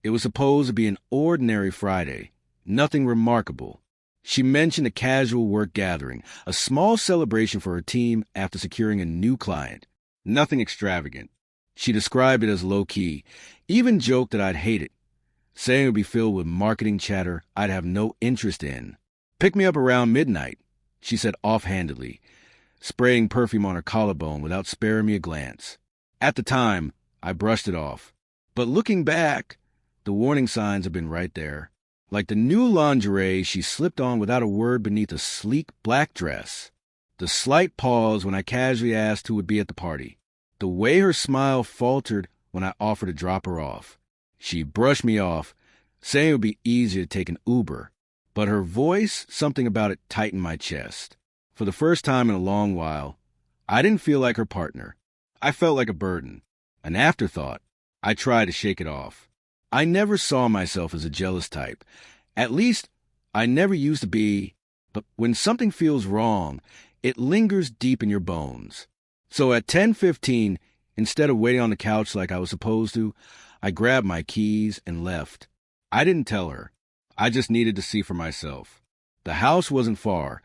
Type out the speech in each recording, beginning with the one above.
It was supposed to be an ordinary Friday, nothing remarkable. She mentioned a casual work gathering, a small celebration for her team after securing a new client. Nothing extravagant. She described it as low-key, even joked that I'd hate it, saying it would be filled with marketing chatter I'd have no interest in. Pick me up around midnight, she said offhandedly, spraying perfume on her collarbone without sparing me a glance. At the time, I brushed it off. But looking back, the warning signs have been right there. Like the new lingerie she slipped on without a word beneath a sleek black dress. The slight pause when I casually asked who would be at the party. The way her smile faltered when I offered to drop her off. She brushed me off, saying it would be easier to take an Uber. But her voice, something about it tightened my chest. For the first time in a long while, I didn't feel like her partner. I felt like a burden, an afterthought. I tried to shake it off. I never saw myself as a jealous type. At least, I never used to be. But when something feels wrong, it lingers deep in your bones. So at 10:15, instead of waiting on the couch like I was supposed to, I grabbed my keys and left. I didn't tell her. I just needed to see for myself. The house wasn't far,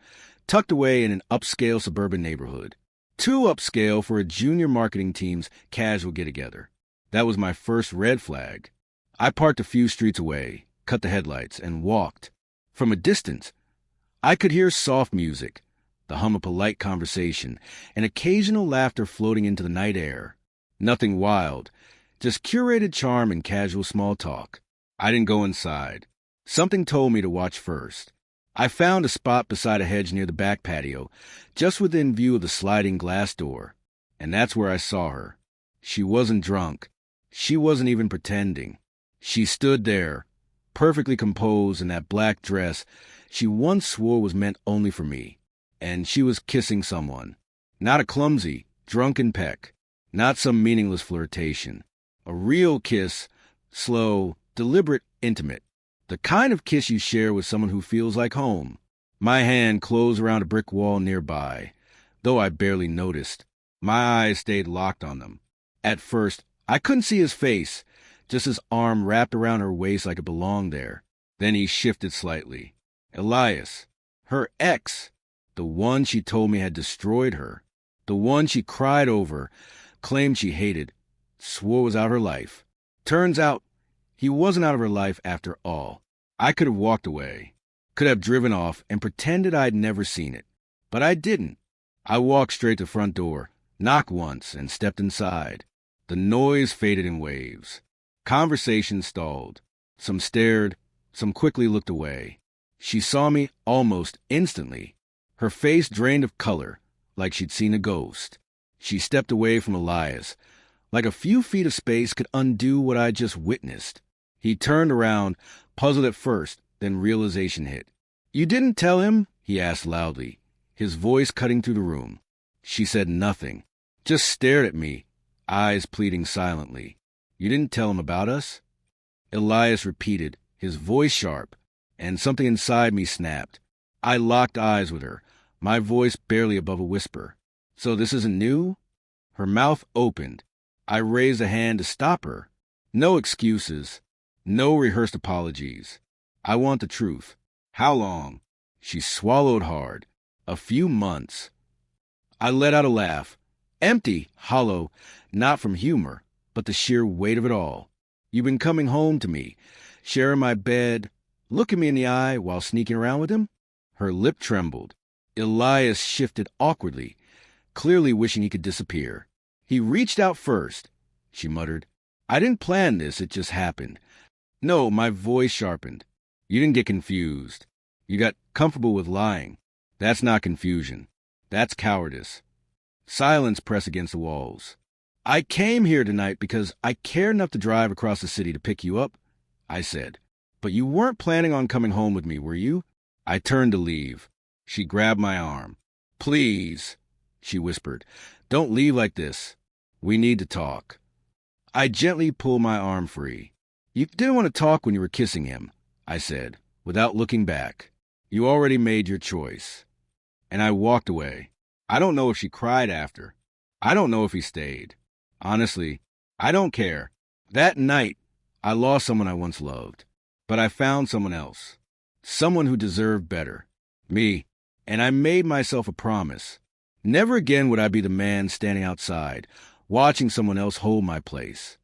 tucked away in an upscale suburban neighborhood. Too upscale for a junior marketing team's casual get-together. That was my first red flag. I parked a few streets away, cut the headlights, and walked. From a distance, I could hear soft music, the hum of polite conversation, and occasional laughter floating into the night air. Nothing wild, just curated charm and casual small talk. I didn't go inside. Something told me to watch first. I found a spot beside a hedge near the back patio, just within view of the sliding glass door. And that's where I saw her. She wasn't drunk. She wasn't even pretending. She stood there, perfectly composed in that black dress she once swore was meant only for me. And she was kissing someone. Not a clumsy, drunken peck. Not some meaningless flirtation. A real kiss, slow, deliberate, intimate. The kind of kiss you share with someone who feels like home. My hand closed around a brick wall nearby, though I barely noticed. My eyes stayed locked on them. At first, I couldn't see his face, just his arm wrapped around her waist like it belonged there. Then he shifted slightly. Elias, her ex, the one she told me had destroyed her, the one she cried over, claimed she hated, swore was out of her life. Turns out, he wasn't out of her life after all. I could have walked away, could have driven off and pretended I'd never seen it. But I didn't. I walked straight to the front door, knocked once, and stepped inside. The noise faded in waves. Conversation stalled. Some stared, some quickly looked away. She saw me almost instantly. Her face drained of color, like she'd seen a ghost. She stepped away from Elias, like a few feet of space could undo what I just witnessed. He turned around, puzzled at first, then realization hit. "You didn't tell him?" he asked loudly, his voice cutting through the room. She said nothing, just stared at me, eyes pleading silently. "You didn't tell him about us?" Elias repeated, his voice sharp, and something inside me snapped. I locked eyes with her, my voice barely above a whisper. "So this isn't new?" Her mouth opened. I raised a hand to stop her. No excuses. No rehearsed apologies. I want the truth. How long? She swallowed hard. A few months. I let out a laugh. Empty, hollow, not from humor, but the sheer weight of it all. You've been coming home to me, sharing my bed, looking me in the eye while sneaking around with him? Her lip trembled. Elias shifted awkwardly, clearly wishing he could disappear. "He reached out first," she muttered. "I didn't plan this, it just happened." No, my voice sharpened. "You didn't get confused. You got comfortable with lying. That's not confusion. That's cowardice." Silence pressed against the walls. "I came here tonight because I care enough to drive across the city to pick you up," I said. "But you weren't planning on coming home with me, were you?" I turned to leave. She grabbed my arm. "Please," she whispered, "don't leave like this. We need to talk." I gently pulled my arm free. "You didn't want to talk when you were kissing him," I said, without looking back. "You already made your choice." And I walked away. I don't know if she cried after. I don't know if he stayed. Honestly, I don't care. That night, I lost someone I once loved, but I found someone else, someone who deserved better, me, and I made myself a promise. Never again would I be the man standing outside, watching someone else hold my place.